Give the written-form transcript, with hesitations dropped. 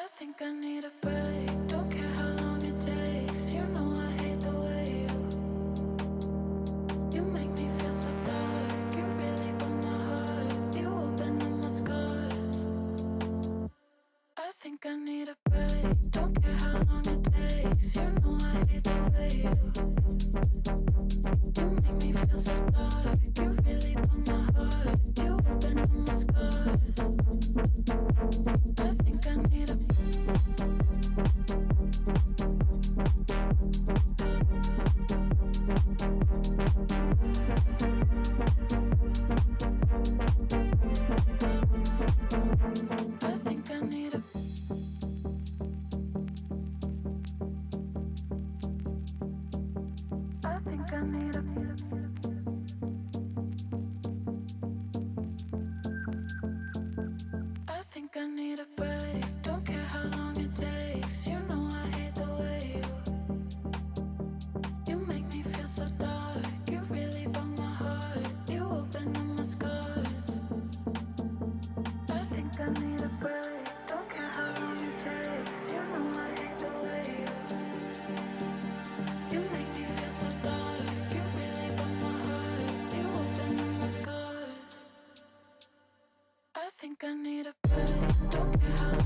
I think I need a break. Don't care how long it takes. You know I hate the way you make me feel so dark. You really broke my heart. You opened up my scars. I think I need a break. Don't care how long it takes. You know I hate the way you make me feel so dark. You really broke my heart. You opened up my scars. I think I need a I think I need a I think I need a I think I need a break. Don't care how long it takes. You know I hate the way you make me feel so dark. You really broke my heart. You opened up my scars. I think I need a break. Don't care how long it takes. You know I hate the way you make me feel so dark. You really broke my heart. You opened up my scars. I think I need a break. Don't care how